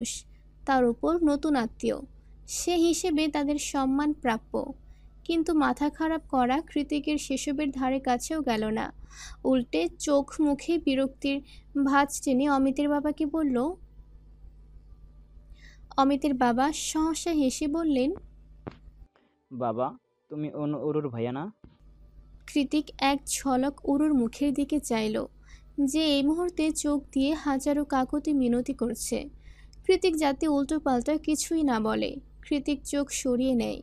তার উপর নতুন আত্মীয়, সে হিসেবে তাদের সম্মান প্রাপ্য। কিন্তু মাথা খারাপ করা কৃতিকের সেসবের ধারে কাছেও গেল না। উল্টে চোখ মুখে বিরক্তির ভাঁজ টেনে অমিতের বাবা সহসা হেসে বললেন, বাবা, তুমি অরুর ভাইয়া না? কৃতিক এক ঝলক অরুর মুখের দিকে চাইল, যে এই মুহূর্তে চোখ দিয়ে হাজারো কাকুতি মিনতি করছে। কৃতিক যাতে উল্টোপাল্টা কিছুই না বলে। কৃতিক চোখ সরিয়ে নেয়,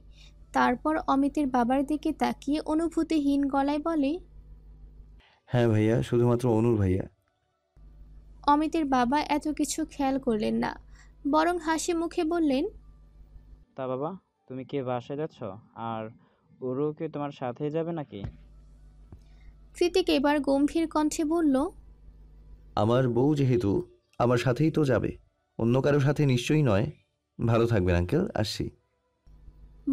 তারপর অমিতের বাবার দিকে তাকিয়ে অনুভূতিহীন গলায় বলে, হ্যাঁ ভাইয়া, শুধুমাত্র অনুর ভাইয়া। অমিতের বাবা এত কিছু খেয়াল করলেন না, বরং হাসি মুখে বললেন, তা বাবা, তুমি কি বাসায় যাচ্ছ? আর অরু কি তোমার সাথেই যাবে নাকি? কৃতিক এবার গম্ভীর কণ্ঠে বলল, আমার বউ যেহেতু আমার সাথেই তো যাবে, অন্য কারো সাথে নিশ্চয়ই নয়। ভালো থাকবেন আঙ্কেল, আসছি।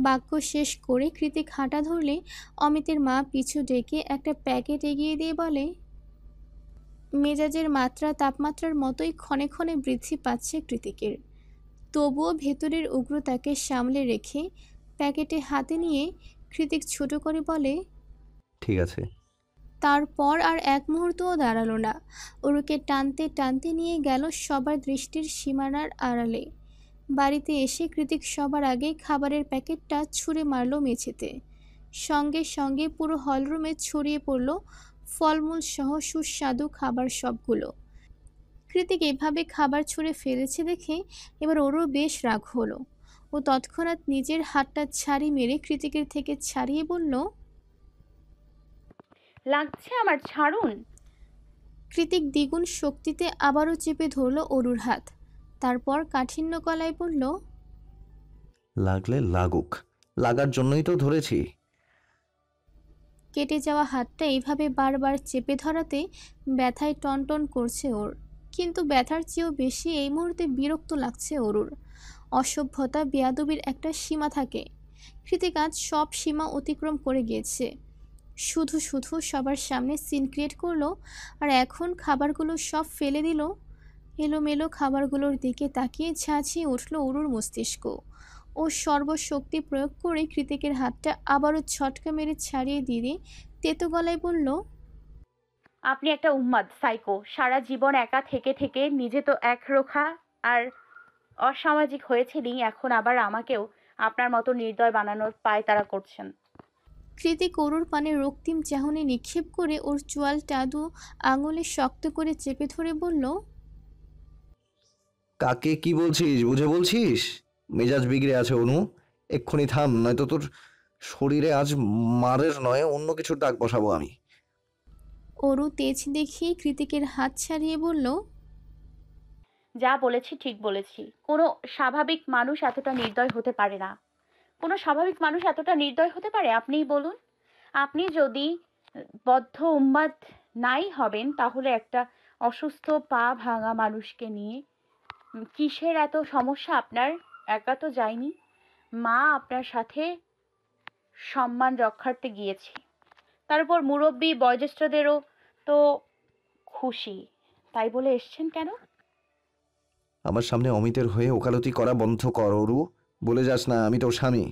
বাক্য শেষ করে কৃতিক হাঁটা ধরলে অমিতের মা পিছু ডেকে একটা প্যাকেট এগিয়ে দিয়ে বলে, মেজাজের মাত্রা তাপমাত্রার মতোই ক্ষণে ক্ষণে বৃদ্ধি পাচ্ছে কৃতিকের। তবুও ভেতরের উগ্রতাকে সামলে রেখে প্যাকেটে হাতে নিয়ে কৃতিক ছোট করে বলে, ঠিক আছে। তারপর আর এক মুহূর্তও দাঁড়ালো না। ওরুকে টানতে টানতে নিয়ে গেল সবার দৃষ্টির সীমানার আড়ালে। বাড়িতে এসে কৃতিক সবার আগে খাবারের প্যাকেটটা ছুঁড়ে মারল মেঝেতে। সঙ্গে সঙ্গে পুরো হলরুমে ছড়িয়ে পড়ল ফলমূল সহ সুস্বাদু খাবার সবগুলো। কৃতিক এভাবে খাবার ছুঁড়ে ফেলেছে দেখে এবার ওরও বেশ রাগ হলো। ও তৎক্ষণাৎ নিজের হাতটা ছাড়ি মেরে কৃতিকের থেকে ছাড়িয়ে বলল, লাগছে আমার, ছাড়ুন। কৃতিক দ্বিগুণ শক্তিতে আবারও চেপে ধরল অরুর হাত। তারপর কাঠিন্য গলায় বলল, লাগলে লাগুক, লাগার জন্যই তো ধরেছি। কেটে যাওয়া হাতটা এইভাবে বারবার চেপে ধরাতে ব্যথায় টনটন করছে ওর। কিন্তু ব্যথার চেয়েও বেশি এই মুহূর্তে বিরক্ত লাগছে অরুর। অসভ্যতা বেয়াদবির একটা সীমা থাকে। কৃতিক আজ সব সীমা অতিক্রম করে গিয়েছে। শুধু শুধু সবার সামনে সিন ক্রিয়েট করলো, আর এখন খাবারগুলো সব ফেলে দিল। এলোমেলো খাবারগুলোর দিকে তাকিয়ে ঝাঁঝিয়ে উঠল অরুর মস্তিষ্ক। ও সর্বশক্তি প্রয়োগ করে কৃতিকের হাতটা আবারও ঝটকা মেরে ছাড়িয়ে দিয়ে তেতো গলায় বলল, আপনি একটা উন্মাদ সাইকো। সারা জীবন একা থেকে থেকে নিজে তো একরোখা আর অসামাজিক হয়েছেনই, এখন আবার আমাকেও আপনার মতো নির্দয় বানানোর পায়তারা করছেন। কৃতিক অরুর পানে রক্তিম চাহনি নিক্ষেপ করে ওর চোয়ালটা দু আঙুলে শক্ত করে চেপে ধরে বলল, কাকে কি বলছিস, বুঝে বলছিস? মেজাজ বিগড়ে আছে অনু, এক্ষুনি থাম, নয়তো তোর শরীরে আজ মারের নয় অন্য কিছুর দাগ বসাবো আমি। অরু তেজ দেখিয়ে কৃতিকের হাত ছাড়িয়ে বলল, যা বলেছি ঠিক বলেছি। কোনো স্বাভাবিক মানুষ এতটা নির্দয় হতে পারে না। কোনো স্বাভাবিক মানুষ এতটা নির্দয় হতে পারে? আপনিই বলুন। আপনি যদি বদ্ধ উন্মাদ নাই হবেন, তাহলে একটা অসুস্থ পা ভাঙা মানুষকে নিয়ে কিসের এত সমস্যা আপনার? একা তো যায়নি, মা আপনার সাথে সম্মান রক্ষার্থে গিয়েছি। তার উপর মুরব্বী বয়োজ্যেষ্ঠদেরও তো খুশি, তাই বলে এসছেন কেন? আমার সামনে অমিতের হয়ে ওকালতি করা বন্ধ কর অরু। বলে যাস না আমি তোর স্বামী।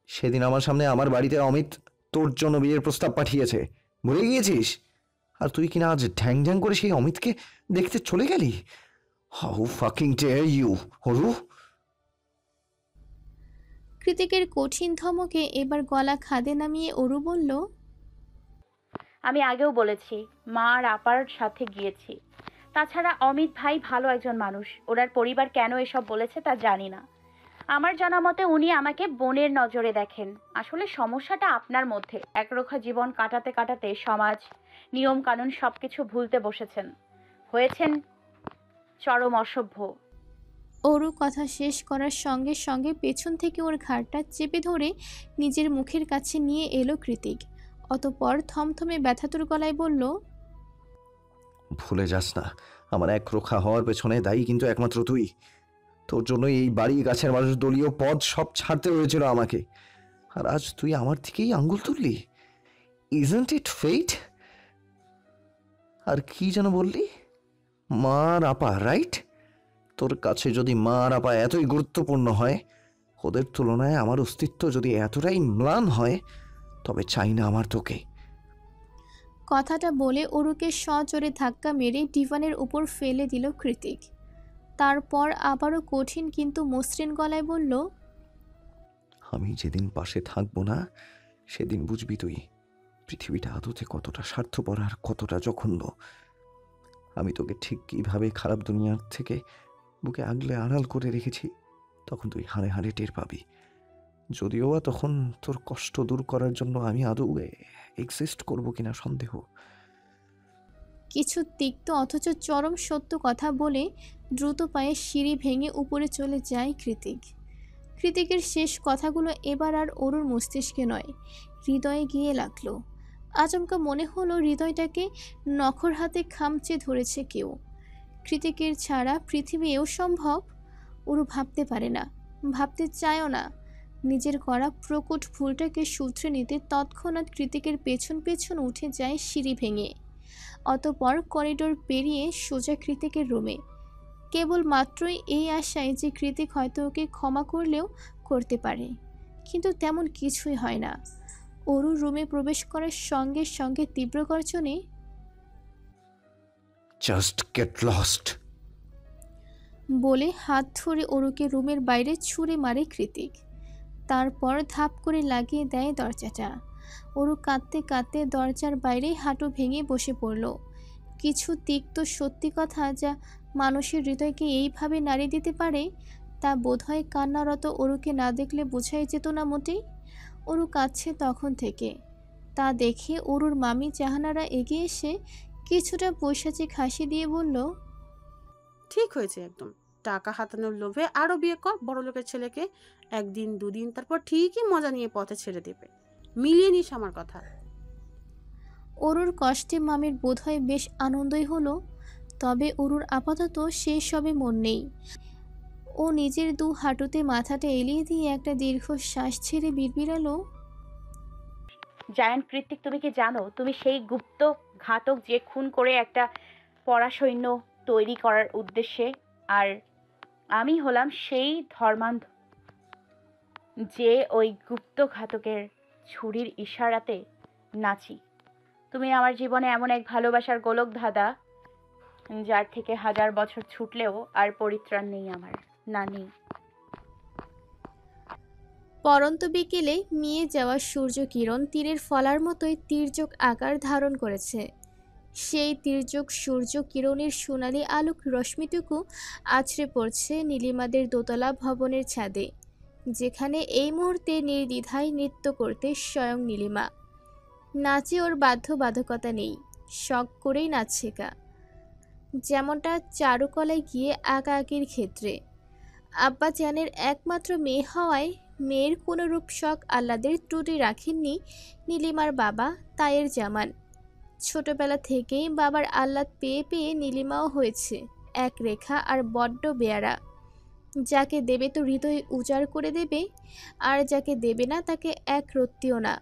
সেদিন আমার সামনে আমার বাড়িতে অমিত তোর জন্য বিয়ের প্রস্তাব পাঠিয়েছে, ভুলে গিয়েছিস? আর তুই কিনা আজ ঢ্যাং ঢ্যাং করে সেই অমিতকে দেখতে চলে গেলি। How fucking dare you Aru. কৃতিকের কঠিন ধমকে এবার গলা খাদে নামিয়ে অরু বলল, আমি আগেও বলেছি, মা আর আপার সাথে গিয়েছি। তাছাড়া অমিত ভাই ভালো একজন মানুষ। ওনার পরিবার কেন এসব বলেছে তা জানি না। আমার জানা মতে উনি আমাকে বোনের নজরে দেখেন। আসলে সমস্যাটা আপনার মধ্যে। একরোখা জীবন কাটাতে কাটাতে সমাজ, নিয়ম কানুন সবকিছু ভুলতে বসেছেন, হয়েছেন চরম অসভ্য। অরু কথা শেষ করার সঙ্গে সঙ্গে পেছন থেকে ওর ঘাড়টা চেপে ধরে নিজের মুখের কাছে নিয়ে এলো কৃতিক। অতঃপর থমথমে ব্যথাতুর গলায় বলল, ভুলে যাস না, আমার এক রক্ষা হওয়ার পেছনে দায়ী কিন্তু একমাত্র তুই। তোর জন্য এই বাড়ি, গাছের মানুষ, দলীয় পদ সব ছাড়তে হয়েছিল আমাকে। আর আজ তুই আমার দিকেই আঙ্গুল তুললি। ইজন্ট ইট ফেট? আর কি যেন বললি? মার আপা, রাইট? তোর কাছে যদি মা আর আপা এতই গুরুত্বপূর্ণ হয়, ওদের তুলনায় আমার অস্তিত্ব যদি এতটাই ম্লান হয়, তবে চাই না আমার তোকে। কথাটা বলে অরুকে সজোরে ধাক্কা মেরে ডিভানের উপর ফেলে দিল কৃতিক। তারপর আবারও কঠিন কিন্তু মসৃণ গলায় বলল, আমি যেদিন পাশে থাকবো না, সেদিন বুঝবি তুই পৃথিবীটা আদতে কতটা স্বার্থপর আর কতটা জঘন্য। আমি তোকে ঠিক কিভাবে খারাপ দুনিয়ার থেকে বুকে আগলে আড়াল করে রেখেছি, তখন তুই হাড়ে হাড়ে টের পাবি। যদিও বা তখন তোর কষ্ট দূর করার জন্য আমি আদৌ এক্সিস্ট করবো কিনা সন্দেহ। কিছু তিক্ত অথচ চরম সত্য কথা বলে দ্রুত পায়ে সিঁড়ি ভেঙে উপরে চলে যায় কৃতিক। কৃতিকের শেষ কথাগুলো এবার আর অরুর মস্তিষ্কে নয়, হৃদয়ে গিয়ে লাগলো। আচমকা মনে হলো হৃদয়টাকে নখর হাতে খামচে ধরেছে কেউ। কৃতিকের ছাড়া পৃথিবীও সম্ভব? অরু ভাবতে পারে না, ভাবতে চায়ও না। নিজের করা প্রকট ভুলটাকে শুধরে নিতে তৎক্ষণাৎ কৃতিকের পেছন পেছন উঠে যায় সিঁড়ি ভেঙে। অতঃপর করিডোর পেরিয়ে সোজা কৃতিকের রুমে, কেবল মাত্রই এই আশায় যে কৃতিক হয়তো ওকে ক্ষমা করলেও করতে পারে। কিন্তু তেমন কিছুই হয় না। অরু রুমে প্রবেশ করার সঙ্গে সঙ্গে তীব্র গর্জনে জাস্ট গেট লস্ট বলে হাত ধরে অরুকে রুমের বাইরে ছুঁড়ে মারে কৃতিক। তারপর ধাপ করে লাগিয়ে দেয় দরজাটা। অরু কাঁদতে কাঁদতে দরজার বাইরে হাঁটু ভেঙে বসে পড়ল। কিছু তিক্ত সত্যি কথা যা মানুষের হৃদয়কে এইভাবে নাড়িয়ে দিতে পারে, তা বোধহয় কান্নারত অরুকে না দেখলে বোঝাই যেত না মোটেই। অরু কাঁদছে তখন থেকে। তা দেখে অরুর মামি জাহানারা এগিয়ে এসে কিছুটা পৈশাচিক হাসি দিয়ে বলল, ঠিক হয়েছে একদম। টাকা হাতানোর লোভে আরো বিয়ে কর বড়লোকের ছেলেকে। একদিন দুদিন, তারপর ঠিকই মজা নিয়ে পথে ছেড়ে দেবে। মিলিয়ে নিস আমার কথা। অরুর কষ্টে মামির বোধহয় বেশ আনন্দই হলো। তবে অরুর আপাতত সেই সবে মন নেই। ও নিজের দু হাঁটুতে মাথাটা এলিয়ে দিয়ে একটা দীর্ঘ শ্বাস ছেড়ে বিড়বিড়ালো, জায়ান্ট কৃতিক, তুমি কি জানো তুমি সেই গুপ্ত ঘাতক যে খুন করে একটা পরাসৈন্য তৈরি করার উদ্দেশ্যে? আর আমি হলাম সেই ধর্মান্ধ যে ওই গুপ্ত ঘাতকের ছুরির ইশারাতে নাচি। তুমি আমার জীবনে এমন এক ভালোবাসার গোলক ধাঁধা, যার থেকে 1000 বছর ছুটলেও আর পরিত্রাণ নেই আমার। না, নেই। পরন্ত বিকেলে মিয়ে যাওয়া সূর্য কিরণ তীরের ফলার মতোই তির্যক আকার ধারণ করেছে। সেই তির্যক সূর্য কিরণের সোনালি আলোক রশ্মিটুকু আছড়ে পড়ছে নীলিমাদের দোতলা ভবনের ছাদে, যেখানে এই মুহূর্তে নির্দ্বিধায় নৃত্য করতে স্বয়ং নীলিমা। নাচে ওর বাধ্যবাধকতা নেই, শখ করেই নাচ শেখা, যেমনটা চারুকলায় গিয়ে আঁকাআঁকির ক্ষেত্রে। আব্বা জানের একমাত্র মেয়ে হওয়ায় মেয়ের কোনো রূপ শখ আহ্লাদের ত্রুটি রাখেননি নীলিমার বাবা তায়ের জামান। ছোটবেলা থেকেই বাবার আহ্লাদ পেয়ে পেয়ে নীলিমাও হয়েছে এক রেখা আর বড্ড বেয়ারা। যাকে দেবে তো হৃদয় উজাড় করে দেবে, আর যাকে দেবে না তাকে এক রত্তিও না।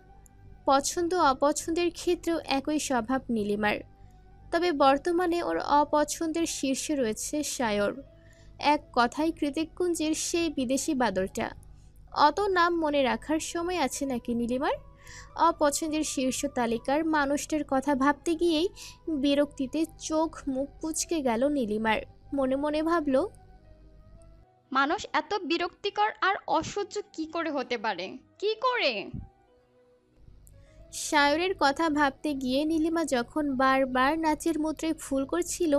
পছন্দ অপছন্দের ক্ষেত্রেও একই স্বভাব নীলিমার। তবে বর্তমানে ওর অপছন্দের শীর্ষে রয়েছে সায়র, এক কথায় কৃতিককুঞ্জের সেই বিদেশি বাদরটা। অত নাম মনে রাখার সময় আছে নাকি নীলিমার? অপছন্দের শীর্ষ তালিকার মানুষটার কথা ভাবতে গিয়েই বিরক্তিতে চোখ মুখ কুঁচকে গেল নীলিমার। মনে মনে ভাবল, মানুষ এত বিরক্তিকর আর অসহ্য কি করে হতে পারে? কি করে? সায়রের কথা ভাবতে গিয়ে নীলিমা যখন বারবার নাচের মুদ্রায় ভুল করছিল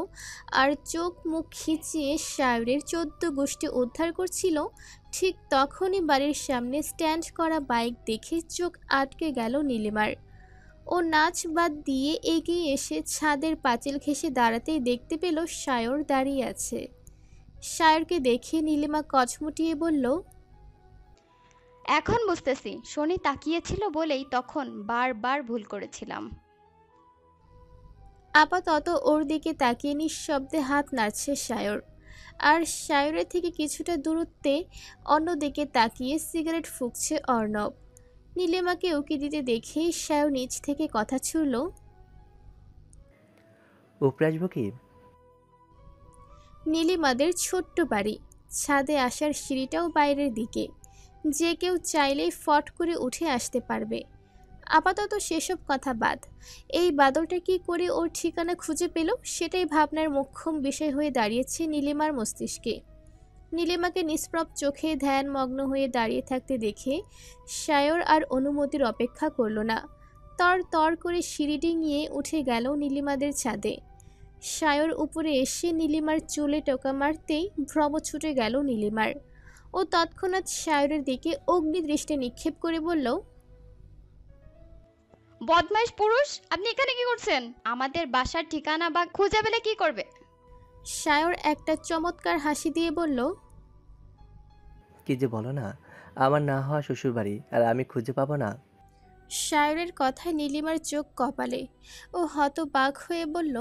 আর চোখ মুখ খিচিয়ে সায়রের 14 গোষ্ঠী উদ্ধার করছিল, ঠিক তখনই বাড়ির সামনে স্ট্যান্ড করা বাইক দেখে চোখ আটকে গেল নীলিমার। ও নাচ বাদ দিয়ে এগিয়ে এসে ছাদের পাঁচিল ঘেঁষে দাঁড়াতেই দেখতে পেল সায়র দাঁড়িয়ে আছে। সায়রকে দেখে নীলিমা কচমুটিয়ে বলল, এখন বুঝতেছি, শনি তাকিয়েছিল বলেই তখন বারবার ভুল করেছিলাম। আপাতত ওর দিকে তাকিয়ে নিঃশব্দে হাত নাড়ছে সায়র। আর সায়রের থেকে কিছুটা দূরত্বে অন্যদিকে তাকিয়ে সিগারেট ফুঁকছে অর্ণব। নীলিমাকে উকি দিতে দেখেই সায়র নিচ থেকে কথা ছুড়ল, উপরে আসবো কি? নীলিমাদের ছোট্ট বাড়ি, ছাদে আসার সিঁড়িটাও বাইরের দিকে, যে কেউ চাইলেই ফট করে উঠে আসতে পারবে। আপাতত সেসব কথা বাদ, এই বাদরটা কি করে ওর ঠিকানা খুঁজে পেল সেটাই ভাবনার মোক্ষম বিষয় হয়ে দাঁড়িয়েছে নীলিমার মস্তিষ্কে। নীলিমাকে নিষ্প্রভ চোখে ধ্যানমগ্ন হয়ে দাঁড়িয়ে থাকতে দেখে সায়র আর অনুমতির অপেক্ষা করল না, তর তর করে সিঁড়ি ডিঙিয়ে উঠে গেল নীলিমাদের ছাদে। সায়র উপরে এসে নীলিমার চুলে টোকা মারতেই ভ্রম ছুটে গেল নীলিমার। ও তৎক্ষণাৎ সায়রের দিকে অগ্নিদৃষ্টি নিক্ষেপ করে বলল, বদমাইশ পুরুষ, আপনি এখানে কি করছেন? আমাদের বাসার ঠিকানা বা খুঁজে পেলে কি করবে? সায়র একটা চমৎকার হাসি দিয়ে বলল, কি যে বলো না, আমার না হওয়া শ্বশুর বাড়ি আর আমি খুঁজে পাবো না? সায়রের কথায় নীলিমার চোখ কপালে। ও হতবাক হয়ে বলল,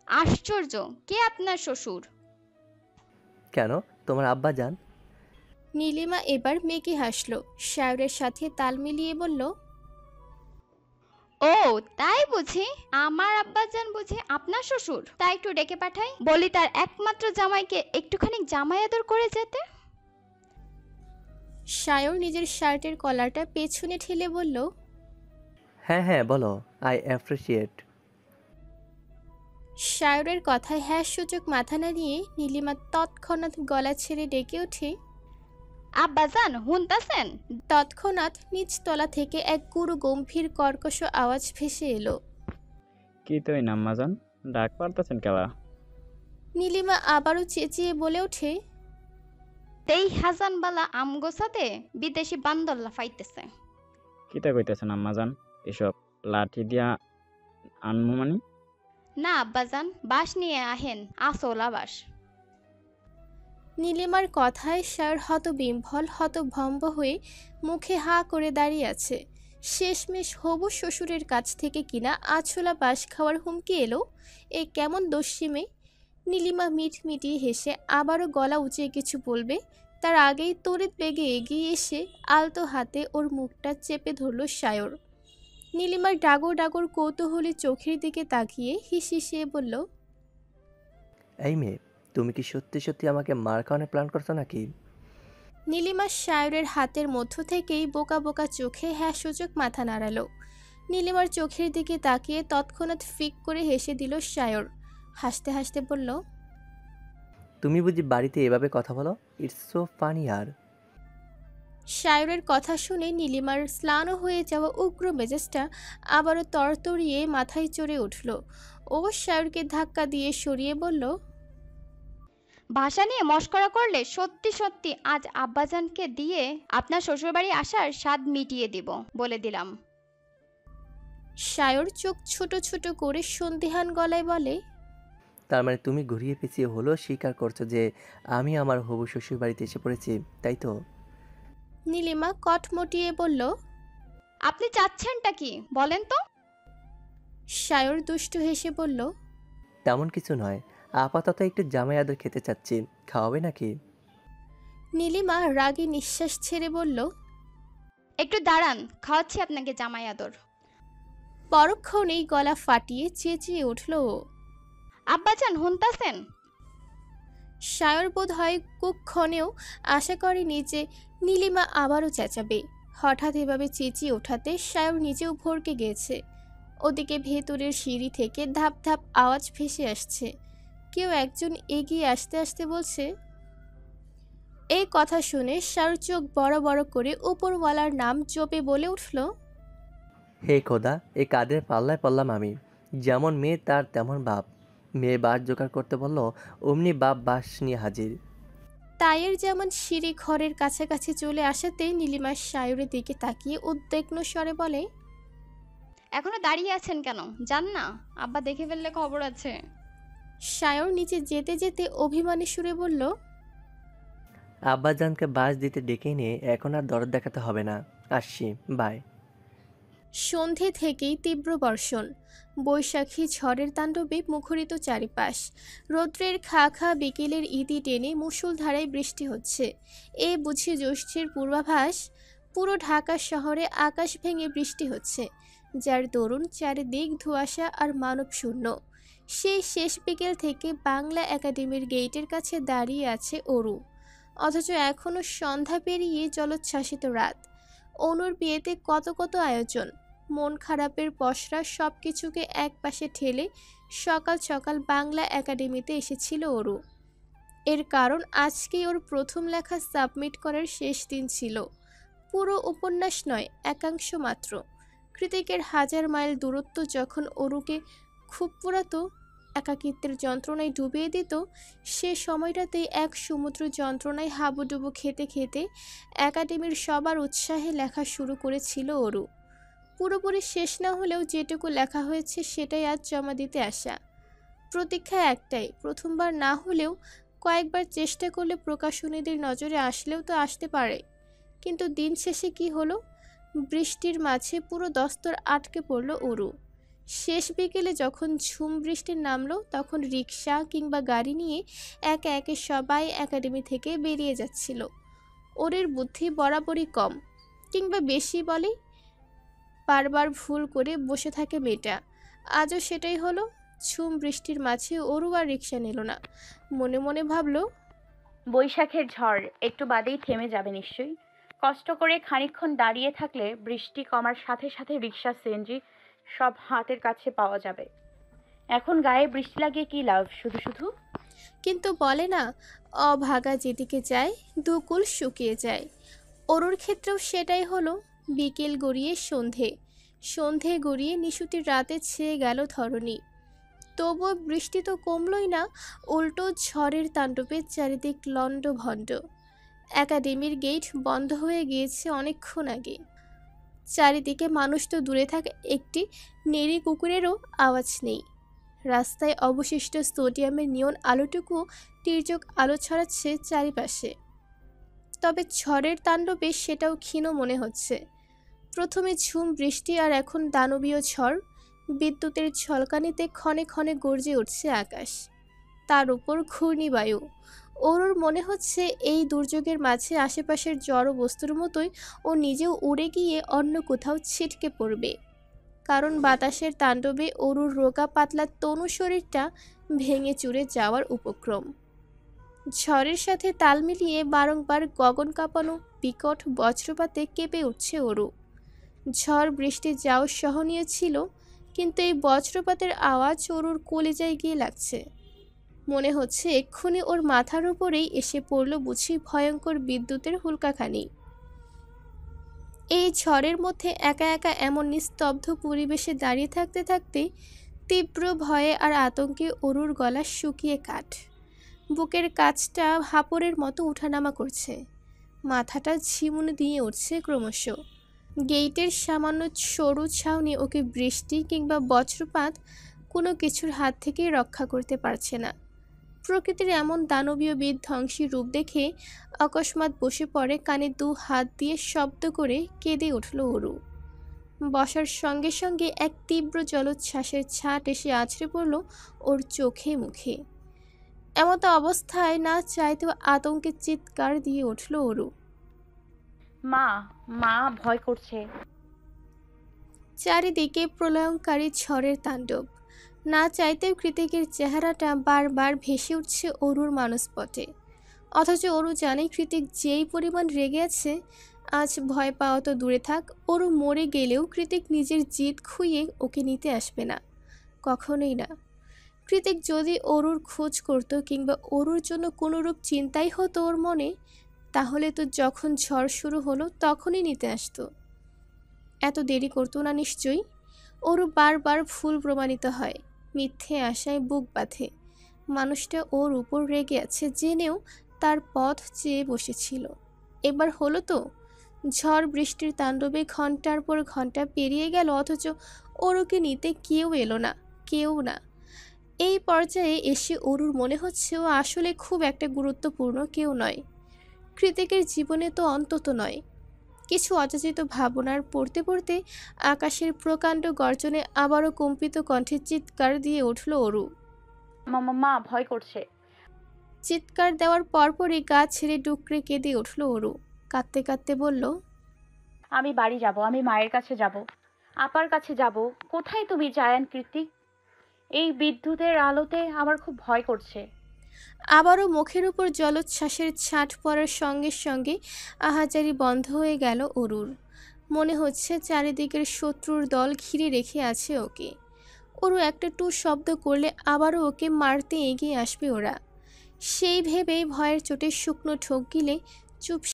আশ্চর্য, কে আপনার শ্বশুর? কেন, তোমার আব্বা যান? নীলিমা এবার মেকি হাসল, সায়রের সাথে তাল মিলিয়ে বলল, ও তাই বুঝি, আমার আব্বাজান বুঝি আপনার শ্বশুর? তাই একটু ডেকে পাঠাই, বলি তার একমাত্র জামাইকে একটুখানি জামাই আদর করে যেতে। সায়র নিজের শার্টের কলারটা পেছনে ঠেলে বলল, হ্যাঁ হ্যাঁ বলো, আই অ্যাপ্রিসিয়েট। সায়রের কথায় হ্যাঁ সূচক মাথা নাড়িয়ে নীলিমা তৎক্ষণাৎ গলা ছেড়ে ডেকে ওঠে। আব্বাজান হুনতাছেন? তৎক্ষণাৎ নিচতলা থেকে এক গুরু গম্ভীর কর্কশ আওয়াজ ভেসে এলো। কি তুই নাম্মাজান, ডাক পারতেছেন কেলা? নীলিমা আবারও চেঁচিয়ে বলে ওঠে, তেই হাজানবালা আমগোসাতে বিদেশি বান্দর লাফাইতেছে। কিতা কইতেছেন আম্মাজান? এসব লাঠি দিয়া আনমু মানি? না আব্বাজান, বাঁশ নিয়ে আহেন, আসোলা বাঁশ। নীলিমার কথায় সায়র হতবিহ্বল হতভম্ব হয়ে মুখে হাঁ করে দাঁড়িয়ে আছে। শেষমেশ হবু শ্বশুরের কাছ থেকে কিনা আছলা বাঁশ খাওয়ার হুমকি এলো, এ কেমন দস্যিমে। নীলিমা মিটমিটিয়ে হেসে আবারও গলা উঁচিয়ে কিছু বলবে, তার আগেই তড়িৎ বেগে এগিয়ে এসে আলতো হাতে ওর মুখটা চেপে ধরল সায়র। নীলিমার ডাগর ডাগর কৌতূহলী চোখের দিকে তাকিয়ে হিসিয়ে বলল, এই মেয়ে, তুমি কি সত্যি সত্যি আমাকে মার খাওয়ানোর প্ল্যান করছো নাকি? নীলিমা সায়রের হাতের মধ্য থেকেই বোকা বোকা চোখে হ্যাঁ সূচক মাথা নাড়ালো। নীলিমার চোখের দিকে তাকিয়ে তৎক্ষণাৎ ফিক করে হেসে দিল সায়র। হাসতে হাসতে বলল, তুমি বুঝি বাড়িতে এভাবে কথা বলো? It's so funny. আর সায়রের কথা শুনে নীলিমার স্নান হয়ে যাওয়া উগ্র মেজাজটা আবারও তরতরিয়ে মাথায় চড়ে উঠল। ও সায়রকে ধাক্কা দিয়ে সরিয়ে বলল, ভাষা নিয়ে মস্করা করলে সত্যি সত্যি আজ আব্বাজানকে দিয়ে আপনার শ্বশুরবাড়ি আসার স্বাদ মিটিয়ে দিব, বলে দিলাম। সায়র চোখ ছোট ছোট করে সন্দিহান গলায় বলে, তার মানে তুমি ঘুরিয়ে পেঁচিয়ে হলেও স্বীকার করছো যে আমি আমার হবু শ্বশুর বাড়িতে এসে পড়েছি, তাই তো? নীলিমা কটমটিয়ে বলল। আপনি চাচ্ছেনটা কি বলেন তো? সায়র দুষ্টু হেসে বলল, তেমন কিছু নয়, আপাতত একটু জামাই আদর খেতে চাচ্ছি, খাওয়াবে নাকি? নীলিমা রাগে নিঃশ্বাস ছেড়ে বলল, একটু দাঁড়ান, খাওয়াচ্ছি আপনাকে জামাই আদর। পরক্ষণেই গলা ফাটিয়ে চেঁচিয়ে উঠল ও। আব্বাজান হুনতাছেন? সায়র বোধ হয় কুক্ষণেও আশা করেনি যে নীলিমা আবারও চেঁচাবে। হঠাৎ এভাবে চেঁচিয়ে ওঠাতে সায়র নিজেও ভরকে গিয়েছে। ওদিকে ভেতরের সিঁড়ি থেকে ধাপ ধাপ আওয়াজ ভেসে আসছে। কেউ একজন এগিয়ে আসতে আসতে বলছে। এই কথা শুনে সায়র চোখ বড় বড় করে উপরওয়ালার নাম জপে বলে উঠল, হে খোদা, এ কাদের পাল্লায় পড়লাম আমি! যেমন মেয়ে তার তেমন বাপ। মেয়ে বাস জোগাড় করতে বলল, অমনি বাপ বাস নিয়ে হাজির। তাইয়ের যেমন সিঁড়ি ঘরের কাছাকাছি চলে আসাতেই নীলিমা সায়রের দিকে তাকিয়ে উদ্বিগ্ন স্বরে বলে, এখনো দাঁড়িয়ে আছেন কেন? যান না, আব্বা দেখে ফেললে খবর আছে। সায়র নিচে যেতে যেতে অভিমানী সুরে বলল, আব্বাজানকে বাস দিতে ডেকে নিয়ে এখন আর দরদ দেখাতে হবে না, আসছি, বাই। সন্ধে থেকেই তীব্র বর্ষণ। বৈশাখী ঝড়ের তাণ্ডবে মুখরিত চারিপাশ। রৌদ্রের খা খা বিকেলের ইতি টেনে মুষলধারায় বৃষ্টি হচ্ছে। এ বুঝি জ্যৈষ্ঠের পূর্বাভাস। পুরো ঢাকা শহরে আকাশ ভেঙে বৃষ্টি হচ্ছে, যার দরুন চারিদিক ধোঁয়াশা আর মানব শূন্য। সেই শেষ বিকেল থেকে বাংলা একাডেমির গেটের কাছে দাঁড়িয়ে আছে অরু। অথচ এখনো সন্ধ্যা পেরিয়ে জলোচ্ছ্বাসিত রাত। অনুর বিয়েতে কত কত আয়োজন, মন খারাপের পসরা সবকিছুকে একপাশে ঠেলে সকাল সকাল বাংলা একাডেমিতে এসেছিল অরু। এর কারণ আজকেই ওর প্রথম লেখা সাবমিট করার শেষ দিন ছিল। পুরো উপন্যাস নয়, একাংশ মাত্র। কৃতিকের 1000 মাইল দূরত্ব যখন অরুকে খুব পুরাতো, একাকিত্বের যন্ত্রণায় ডুবিয়ে দিত, সে সময়টাতেই এক সমুদ্র যন্ত্রণায় হাবুডুবু খেতে খেতে একাডেমির সবার উৎসাহে লেখা শুরু করেছিল অরু। পুরোপুরি শেষ না হলেও যেটুকু লেখা হয়েছে সেটাই আজ জমা দিতে আসা। প্রতীক্ষা একটাই, প্রথমবার না হলেও কয়েকবার চেষ্টা করলে প্রকাশনীদের নজরে আসলেও তো আসতে পারে। কিন্তু দিন শেষে কি হলো? বৃষ্টির মাঝে পুরো দস্তর আটকে পড়ল অরু। শেষ বিকেলে যখন ঝুম বৃষ্টি নামলো তখন রিক্সা কিংবা গাড়ি নিয়ে একে একে সবাই একাডেমি থেকে বেরিয়ে যাচ্ছিল। ওরের বুদ্ধি বরাবরই কম, কিংবা বেশি বলে, বারবার ভুল করে বসে থাকে মেয়েটা। আজও সেটাই হলো। ঝুম বৃষ্টির মাঝে অরু আর রিক্সা নিল না। মনে মনে ভাবল, বৈশাখের ঝড় একটু বাদেই থেমে যাবে নিশ্চয়ই। কষ্ট করে খানিকক্ষণ দাঁড়িয়ে থাকলে বৃষ্টি কমার সাথে সাথে রিক্সা, সিএনজি সব হাতের কাছে পাওয়া যাবে। এখন গায়ে বৃষ্টি লাগিয়ে কি লাভ শুধু শুধু। কিন্তু বলে না, অভাগা যেদিকে যায় দুকুল শুকিয়ে যায়। অরুর ক্ষেত্রেও সেটাই হলো। বিকেল গড়িয়ে সন্ধে, সন্ধে গড়িয়ে নিশুতির রাতে ছেয়ে গেল ধরণী। তবুও বৃষ্টি তো কমলই না, উল্টো ঝড়ের তাণ্ডবে চারিদিক লণ্ডভণ্ড। একাডেমির গেট বন্ধ হয়ে গিয়েছে অনেকক্ষণ আগে। চারিদিকে মানুষ তো দূরে থাকা, একটি নেড়ি কুকুরেরও আওয়াজ নেই। রাস্তায় অবশিষ্ট সোডিয়ামের নিয়ন আলোটুকু তীর্যক আলো ছড়াচ্ছে চারিপাশে। তবে ঝড়ের তাণ্ডবে সেটাও ক্ষীণ মনে হচ্ছে। প্রথমে ঝুম বৃষ্টি আর এখন দানবীয় ঝড়। বিদ্যুতের ঝলকানিতে ক্ষণে ক্ষণে গর্জে উঠছে আকাশ, তার উপর ঘূর্ণিবায়ু। ওর মনে হচ্ছে এই দুর্যোগের মাঝে আশেপাশের জড় বস্তুর মতোই ও নিজেও উড়ে গিয়ে অন্য কোথাও ছিটকে পড়বে। কারণ বাতাসের তাণ্ডবে অরুর রোগা পাতলা তনু শরীরটা ভেঙে চুরে যাওয়ার উপক্রম। ঝড়ের সাথে তাল মিলিয়ে বারংবার গগন কাঁপানো বিকট বজ্রপাতে কেঁপে উঠছে অরু। ঝড় বৃষ্টি যাও সহনীয় ছিল, কিন্তু এই বজ্রপাতের আওয়াজ অরুর কলিজায় গিয়ে লাগছে। মনে হচ্ছে এক্ষুনি ওর মাথার উপরেই এসে পড়ল বুঝি ভয়ঙ্কর বিদ্যুতের হুলকাখানি। এই ঝড়ের মধ্যে একা একা এমন নিস্তব্ধ পরিবেশে দাঁড়িয়ে থাকতে থাকতে তীব্র ভয়ে আর আতঙ্কে অরুর গলা শুকিয়ে কাঠ। বুকের কাছটা হাঁপড়ের মতো উঠানামা করছে, মাথাটা ঝিমুনি দিয়ে উঠছে ক্রমশ। গেইটের সামান্য সরু ছাউনি ওকে বৃষ্টি কিংবা বজ্রপাত কোনো কিছুর হাত থেকে রক্ষা করতে পারছে না। প্রকৃতির এমন দানবীয় বিধ্বংসী রূপ দেখে অকস্মাৎ বসে পড়ে, কানে 2 হাত দিয়ে শব্দ করে কেঁদে উঠল অরু। বসার সঙ্গে সঙ্গে এক তীব্র জলোচ্ছ্বাসের ছাট এসে আছড়ে পড়ল ওর চোখে মুখে। এমতো অবস্থায় না চাইতেও আতঙ্কে চিৎকার দিয়ে উঠল অরু। মা, মা, ভয় করছে। চারিদিকে প্রলয়ঙ্কারী ঝড়ের তাণ্ডব। না চাইতেও কৃতিকের চেহারাটা বারবার ভেসে উঠছে অরুর মানসপটে। অথচ অরু জানে কৃতিক যেই পরিমাণ রেগে আছে, আজ ভয় পাওয়া তো দূরে থাক, অরু মরে গেলেও কৃতিক নিজের জিদ খুইয়ে ওকে নিতে আসবে না, কখনোই না। কৃতিক যদি অরুর খোঁজ করত কিংবা অরুর জন্য কোনোরূপ চিন্তাই হতো ওর মনে, তাহলে তো যখন ঝড় শুরু হলো তখনই নিতে আসতো। এত দেরি করতো না নিশ্চয়ই। অরু বারবার ভুল প্রমাণিত হয়, মিথ্যে আশায় বুক বাঁধে। মানুষটা ওর উপর রেগে আছে জেনেও তার পথ চেয়ে বসেছিল। এবার হলো তো। ঝড় বৃষ্টির তাণ্ডবে ঘন্টার পর ঘন্টা পেরিয়ে গেল, অথচ অরুকে নিতে কেউ এলো না, কেউ না। এই পর্যায়ে এসে অরুর মনে হচ্ছে ও আসলে খুব একটা গুরুত্বপূর্ণ কেউ নয়। কৃতিকের জীবনে তো অন্তত নয়। কিছু অযাচিত ভাবনার পড়তে পড়তে আকাশের প্রকাণ্ড গর্জনে আবারও কম্পিত কণ্ঠে চিৎকার দিয়ে উঠল অরু। মামা, মা, ভয় করছে। চিৎকার দেওয়ার পরপরই গা ছেড়ে ডুকরে কেঁদে উঠল অরু। কাঁদতে কাঁদতে বলল, আমি বাড়ি যাব, আমি মায়ের কাছে যাব, আপার কাছে যাব। কোথায় তুমি জায়ান, কৃতিক? এই বিদ্যুতের আলোতে আমার খুব ভয় করছে। আবারও মুখের উপর জলোচ্ছ্বাসের ছাট পড়ার সঙ্গে সঙ্গে আহাজারি বন্ধ হয়ে গেল অরুর। মনে হচ্ছে চারিদিকের শত্রুর দল ঘিরে রেখে আছে ওকে। অরু একটা টু শব্দ করলে আবারও ওকে মারতে এগিয়ে আসবে ওরা। সেই ভেবেই ভয়ের চোটে শুকনো ঢোক গিলে চুপ